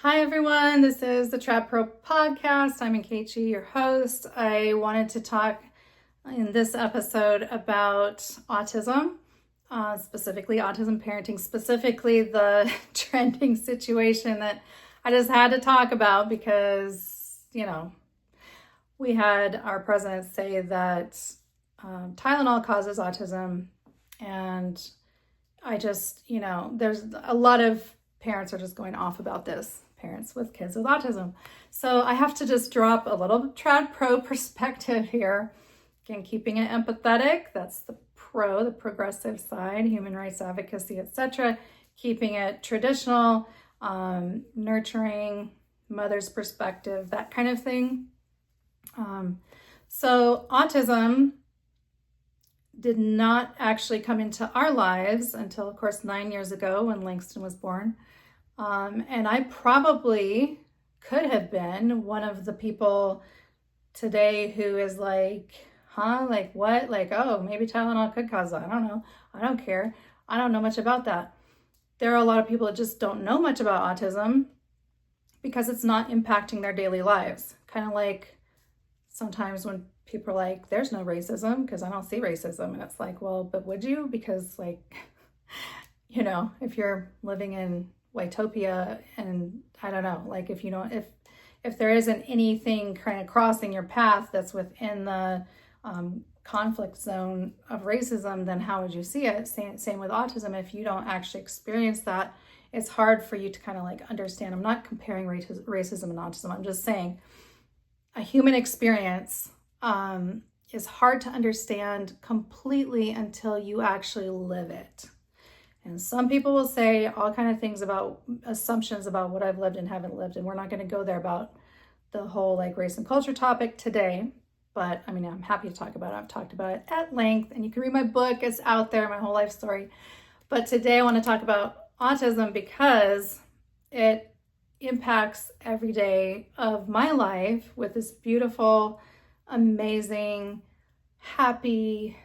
Hi everyone, this is the TradPro podcast. I'm RFKjr, your host. I wanted to talk in this episode about autism, specifically autism parenting, specifically the trending situation that I just had to talk about because, we had our president say that Tylenol causes autism, and I just, there's a lot of parents are just going off about this, parents with kids with autism. So I have to just drop a little TradPro perspective here. Again, keeping it empathetic, that's the progressive side, human rights advocacy, etc. Keeping it traditional, nurturing, mother's perspective, that kind of thing. So autism did not actually come into our lives until, of course, 9 years ago when Langston was born. And I probably could have been one of the people today who is like, like what? Like, oh, maybe Tylenol could cause that. I don't know. I don't care. I don't know much about that. There are a lot of people that just don't know much about autism because it's not impacting their daily lives. Kind of like sometimes when people are like, there's no racism because I don't see racism. And it's like, well, but would you? Because if you're living in Utopia and I don't know, like if there isn't anything kind of crossing your path that's within the conflict zone of racism, then how would you see it? Same with autism. If you don't actually experience that, it's hard for you to kind of like understand. I'm not comparing racism and autism. I'm just saying a human experience is hard to understand completely until you actually live it. And some people will say all kind of things about assumptions about what I've lived and haven't lived. And we're not going to go there about the whole like race and culture topic today. But I mean, I'm happy to talk about it. I've talked about it at length and you can read my book. It's out there, my whole life story. But today I want to talk about autism because it impacts every day of my life with this beautiful, amazing, happy,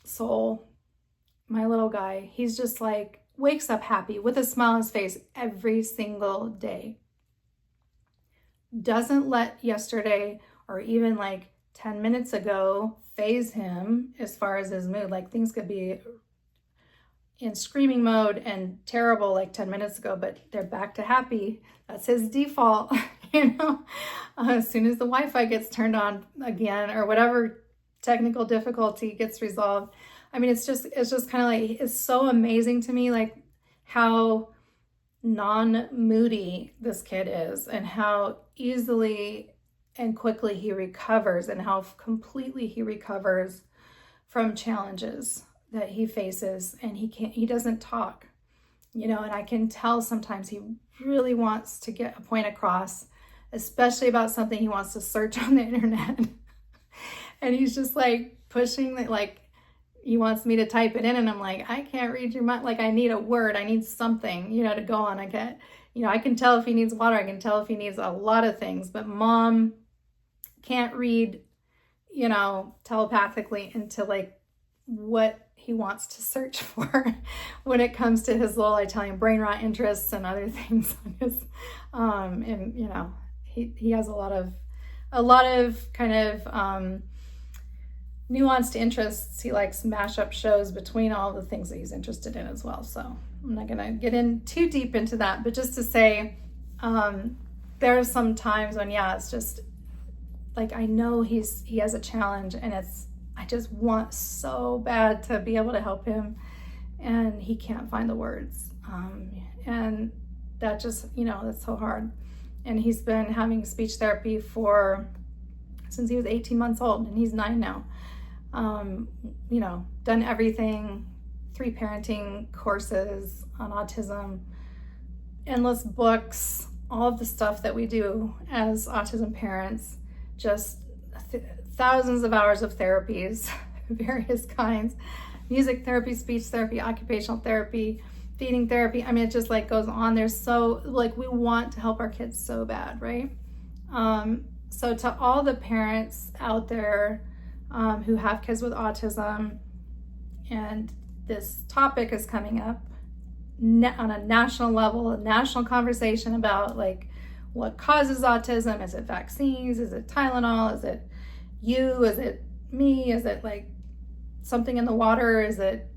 soul. My little guy, he's just like wakes up happy with a smile on his face every single day. Doesn't let yesterday or even like 10 minutes ago phase him as far as his mood. Like things could be in screaming mode and terrible like 10 minutes ago, but they're back to happy. That's his default, as soon as the Wi-Fi gets turned on again or whatever technical difficulty gets resolved. I mean, it's just kind of like, it's so amazing to me, like how non-moody this kid is and how easily and quickly he recovers and how completely he recovers from challenges that he faces. And he doesn't talk, and I can tell sometimes he really wants to get a point across, especially about something he wants to search on the internet. And he's just like pushing that, like he wants me to type it in, and I'm like, I can't read your mind. Like I need a word, I need something, to go on. I can tell if he needs water, I can tell if he needs a lot of things, but mom can't read, telepathically into like what he wants to search for when it comes to his little Italian brain rot interests and other things on his, and he has a lot of kind of nuanced interests. He likes mashup shows between all the things that he's interested in as well. So I'm not going to get in too deep into that, but just to say, there are some times when, it's just like, I know he has a challenge and I just want so bad to be able to help him and he can't find the words. And that just, that's so hard. And he's been having speech therapy since he was 18 months old and he's 9 now. Done everything, 3 parenting courses on autism, endless books, all of the stuff that we do as autism parents, just thousands of hours of therapies, various kinds, music therapy, speech therapy, occupational therapy, feeding therapy. I mean, it just like goes on. There's so like, we want to help our kids so bad, right? So to all the parents out there who have kids with autism, and this topic is coming up, on a national level, a national conversation about like what causes autism. Is it vaccines? Is it Tylenol? Is it you? Is it me? Is it like something in the water? Is it,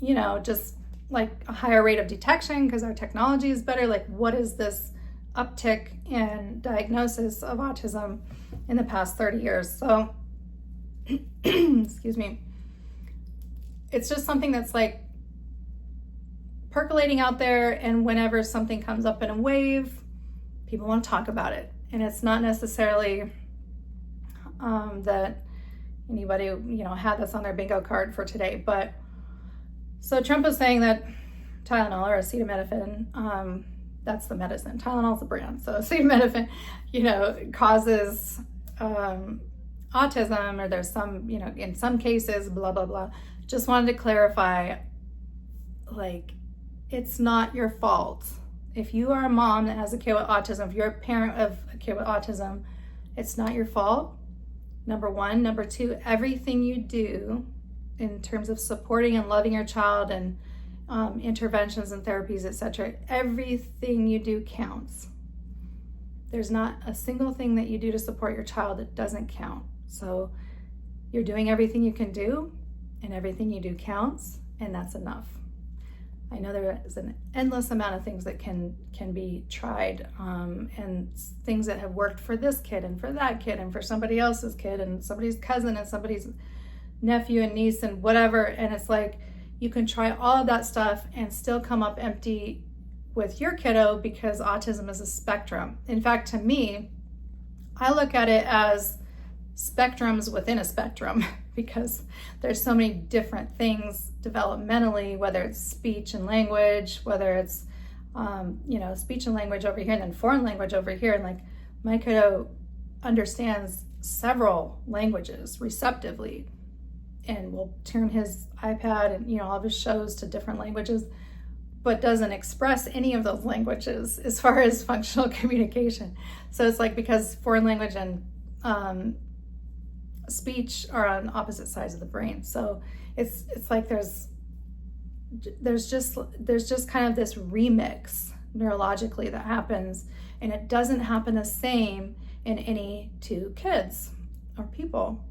you know, just like a higher rate of detection because our technology is better? Like, what is this uptick in diagnosis of autism in the past 30 years? So, excuse me. It's just something that's like percolating out there, and whenever something comes up in a wave, people want to talk about it. And it's not necessarily that anybody, you know, had this on their bingo card for today. But so Trump was saying that Tylenol or acetaminophen, that's the medicine. Tylenol's the brand. So acetaminophen, you know, causes autism, or there's some, you know, in some cases, blah, blah, blah. Just wanted to clarify, like, it's not your fault. If you are a mom that has a kid with autism, if you're a parent of a kid with autism, it's not your fault, number one. Number two, everything you do in terms of supporting and loving your child and interventions and therapies, etc., everything you do counts. There's not a single thing that you do to support your child that doesn't count. So you're doing everything you can do, and everything you do counts, and that's enough. I know there is an endless amount of things that can be tried, and things that have worked for this kid and for that kid and for somebody else's kid and somebody's cousin and somebody's nephew and niece and whatever. And it's like, you can try all of that stuff and still come up empty with your kiddo, because autism is a spectrum. In fact, to me, I look at it as spectrums within a spectrum, because there's so many different things developmentally, whether it's speech and language, whether it's you know, speech and language over here and then foreign language over here. And like, my kiddo understands several languages receptively and will turn his iPad and, you know, all of his shows to different languages, but doesn't express any of those languages as far as functional communication. So it's like, because foreign language and speech are on opposite sides of the brain. So it's like there's just kind of this remix neurologically that happens, and it doesn't happen the same in any two kids or people.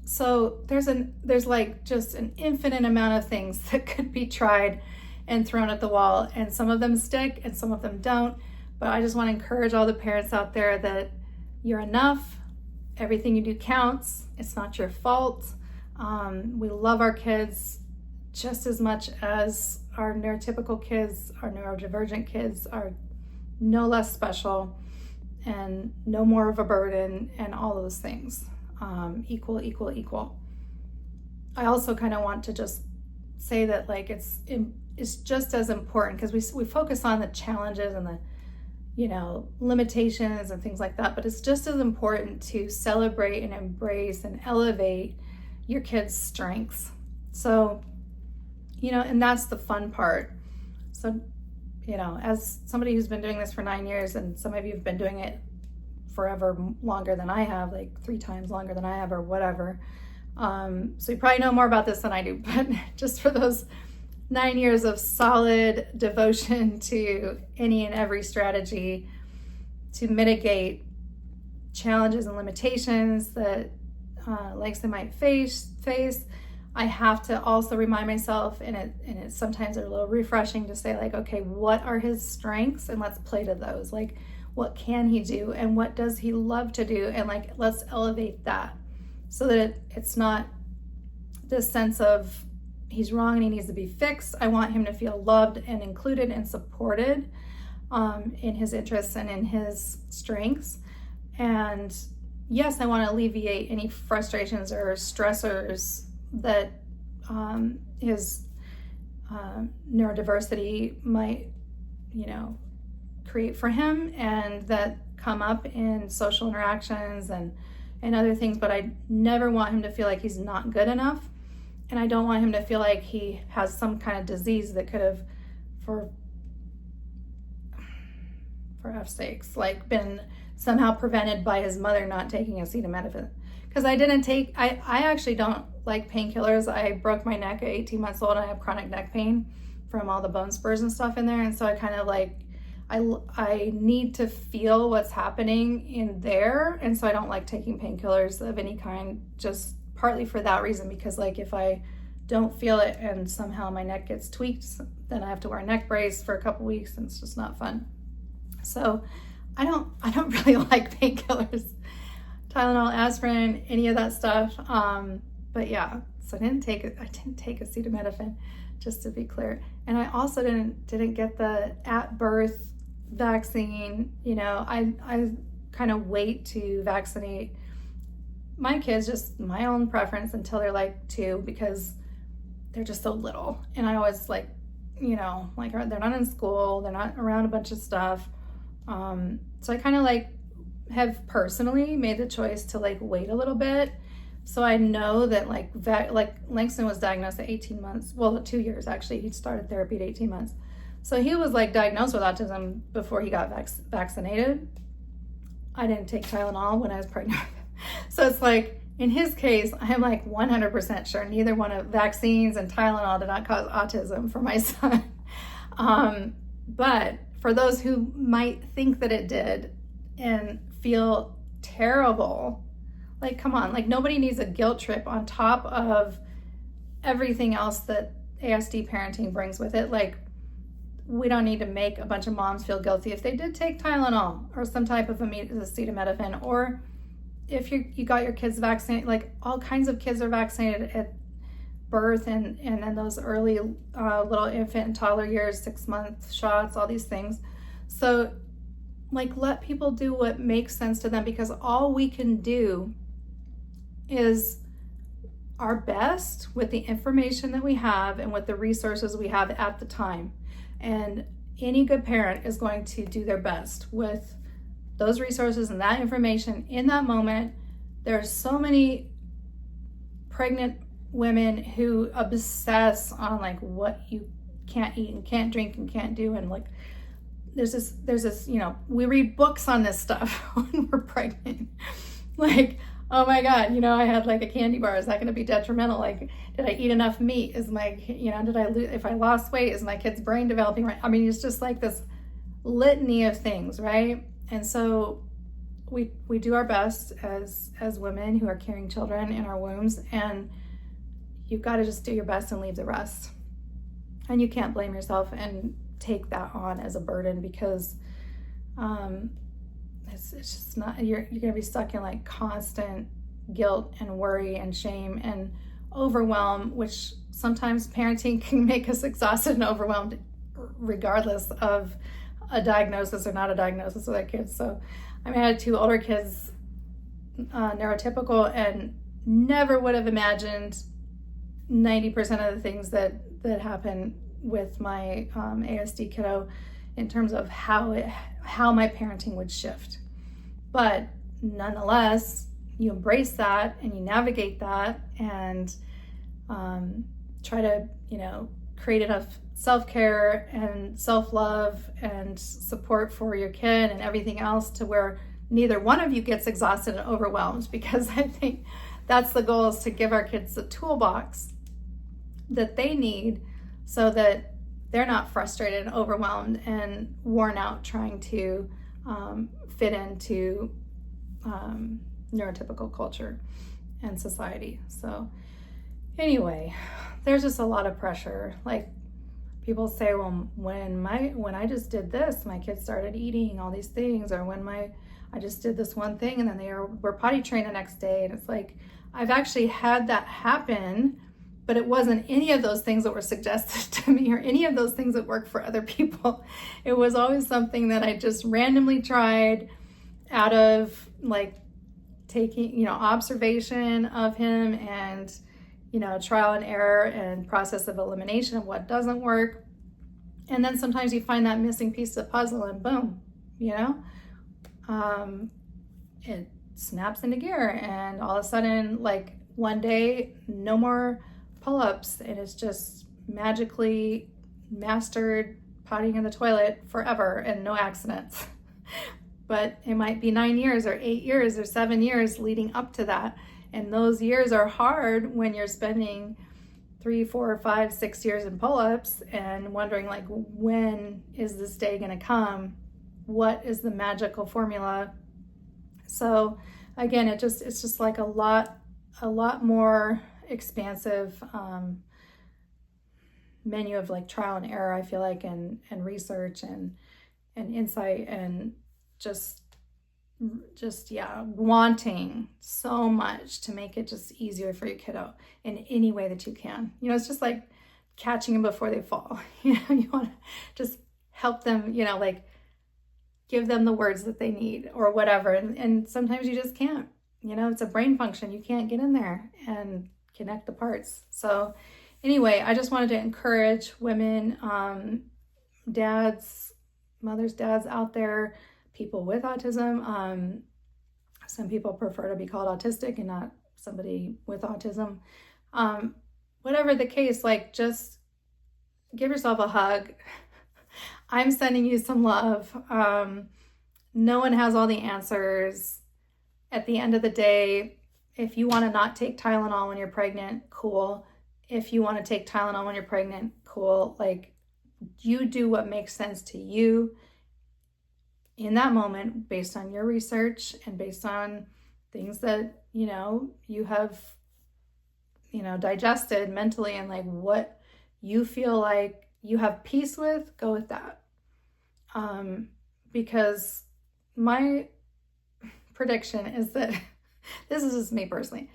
So there's like just an infinite amount of things that could be tried and thrown at the wall, and some of them stick and some of them don't. But I just want to encourage all the parents out there that you're enough. Everything you do counts. It's not your fault. We love our kids just as much as our neurotypical kids. Our neurodivergent kids are no less special and no more of a burden, and all those things. Equal. I also kind of want to just say that, like, it's just as important, because we focus on the challenges and the, you know, limitations and things like that, but it's just as important to celebrate and embrace and elevate your kids' strengths. So, you know, and that's the fun part. So, you know, as somebody who's been doing this for 9 years, and some of you have been doing it forever longer than I have, like 3 times longer than I have or whatever. So you probably know more about this than I do, but just for those 9 years of solid devotion to any and every strategy to mitigate challenges and limitations that Langston might face, I have to also remind myself, and it's sometimes a little refreshing to say, like, okay, what are his strengths, and let's play to those. Like, what can he do, and what does he love to do, and like, let's elevate that, so that it's not this sense of he's wrong and he needs to be fixed. I want him to feel loved and included and supported in his interests and in his strengths. And yes, I want to alleviate any frustrations or stressors that his neurodiversity might, you know, create for him, and that come up in social interactions and other things. But I never want him to feel like he's not good enough. And I don't want him to feel like he has some kind of disease that could have, for F's sakes, like been somehow prevented by his mother not taking acetaminophen. Because I actually don't like painkillers. I broke my neck at 18 months old, and I have chronic neck pain from all the bone spurs and stuff in there. And so I kind of like, I need to feel what's happening in there. And so I don't like taking painkillers of any kind, just partly for that reason, because like if I don't feel it and somehow my neck gets tweaked, then I have to wear a neck brace for a couple weeks, and it's just not fun. So I don't really like painkillers, Tylenol, aspirin, any of that stuff. But yeah, so I didn't take acetaminophen, just to be clear. And I also didn't get the at birth vaccine. You know, I kind of wait to vaccinate my kids, just my own preference, until they're like 2, because they're just so little. And I always like, you know, like they're not in school, they're not around a bunch of stuff. So I kind of like have personally made the choice to like wait a little bit. So I know that like Langston was diagnosed at 18 months. Well, 2 years actually. He started therapy at 18 months. So he was like diagnosed with autism before he got vaccinated. I didn't take Tylenol when I was pregnant. So it's like, in his case, I'm like 100% sure neither one of vaccines and Tylenol did not cause autism for my son. But for those who might think that it did and feel terrible, like, come on, like nobody needs a guilt trip on top of everything else that ASD parenting brings with it. Like, we don't need to make a bunch of moms feel guilty if they did take Tylenol or some type of acetaminophen, or if you got your kids vaccinated. Like, all kinds of kids are vaccinated at birth and then those early little infant and toddler years, 6-month shots, all these things. So like, let people do what makes sense to them, because all we can do is our best with the information that we have and with the resources we have at the time. And any good parent is going to do their best with those resources and that information in that moment. There are so many pregnant women who obsess on like what you can't eat and can't drink and can't do, and like there's this, you know, we read books on this stuff when we're pregnant. Like, oh my God, you know, I had like a candy bar. Is that going to be detrimental? Like, did I eat enough meat? Is my, you know, if I lost weight, is my kid's brain developing right? I mean, it's just like this litany of things, right? And so we do our best as women who are carrying children in our wombs, and you've got to just do your best and leave the rest. And you can't blame yourself and take that on as a burden, because it's just not, you're gonna be stuck in like constant guilt and worry and shame and overwhelm, which sometimes parenting can make us exhausted and overwhelmed regardless of a diagnosis or not a diagnosis with our kids. So I mean, I had 2 older kids, neurotypical, and never would have imagined 90% of the things that happen with my ASD kiddo in terms of how my parenting would shift. But nonetheless, you embrace that and you navigate that and try to, you know, create enough self-care and self-love and support for your kid and everything else to where neither one of you gets exhausted and overwhelmed, because I think that's the goal, is to give our kids the toolbox that they need so that they're not frustrated and overwhelmed and worn out trying to fit into neurotypical culture and society. So anyway, there's just a lot of pressure. Like, people say, well, when I just did this, my kids started eating all these things, or when I just did this one thing and then they were potty trained the next day. And it's like, I've actually had that happen, but it wasn't any of those things that were suggested to me or any of those things that work for other people. It was always something that I just randomly tried out of like taking, you know, observation of him and, you know, trial and error and process of elimination of what doesn't work. And then sometimes you find that missing piece of the puzzle and boom, you know, it snaps into gear, and all of a sudden, like one day, no more pull-ups, and it's just magically mastered pottying in the toilet forever and no accidents. But it might be 9 years or 8 years or 7 years leading up to that. And those years are hard when you're spending 3, 4, 5, 6 years in pull-ups and wondering like, when is this day going to come? What is the magical formula? So again, it's just like a lot more expansive menu of like trial and error, I feel like, and research and insight, and just yeah, wanting so much to make it just easier for your kiddo in any way that you can. You know, it's just like catching them before they fall. You know, you want to just help them, you know, like give them the words that they need or whatever. And sometimes you just can't, you know, it's a brain function. You can't get in there and connect the parts. So anyway, I just wanted to encourage women, dads, mothers, dads out there, people with autism. Some people prefer to be called autistic and not somebody with autism. Whatever the case, like, just give yourself a hug. I'm sending you some love. No one has all the answers. At the end of the day, if you want to not take Tylenol when you're pregnant, cool. If you want to take Tylenol when you're pregnant, cool. Like, you do what makes sense to you in that moment, based on your research and based on things that, you know, you have, you know, digested mentally, and like what you feel like you have peace with, go with that. Because my prediction is that this is just me personally.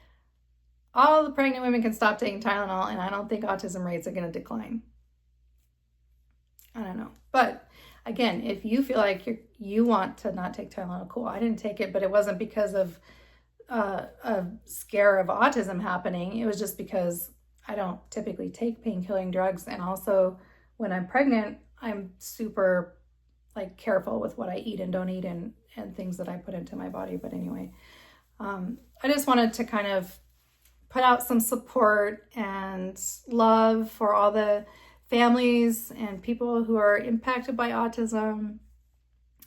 All the pregnant women can stop taking Tylenol, and I don't think autism rates are going to decline. I don't know. But again, if you feel like you want to not take Tylenol, cool. I didn't take it, but it wasn't because of a scare of autism happening. It was just because I don't typically take pain-killing drugs. And also when I'm pregnant, I'm super like careful with what I eat and don't eat, and things that I put into my body. But anyway, I just wanted to kind of put out some support and love for all the families and people who are impacted by autism.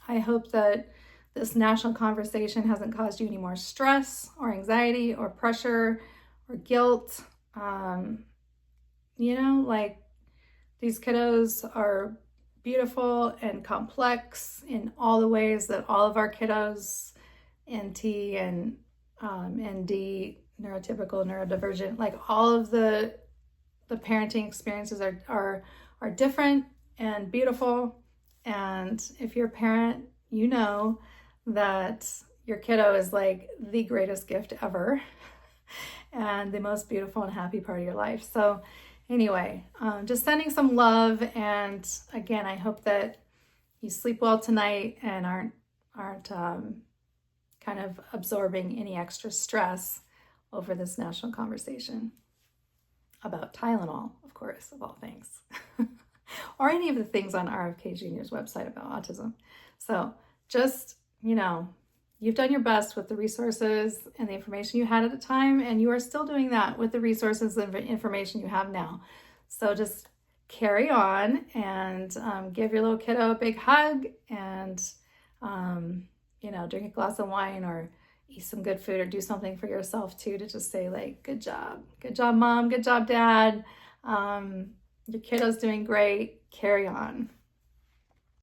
I hope that this national conversation hasn't caused you any more stress or anxiety or pressure or guilt. You know, like, these kiddos are beautiful and complex in all the ways that all of our kiddos, NT and ND, neurotypical, neurodivergent, like all of the parenting experiences are different and beautiful. And if you're a parent, you know that your kiddo is like the greatest gift ever and the most beautiful and happy part of your life. So anyway, just sending some love. And again, I hope that you sleep well tonight and aren't kind of absorbing any extra stress over this national conversation about Tylenol, of course, of all things, or any of the things on RFKjr's website about autism. So just, you know, you've done your best with the resources and the information you had at the time, and you are still doing that with the resources and information you have now. So just carry on and give your little kiddo a big hug, and, you know, drink a glass of wine or eat some good food, or do something for yourself too, to just say like, good job, mom, good job, dad. Your kiddo's doing great, carry on.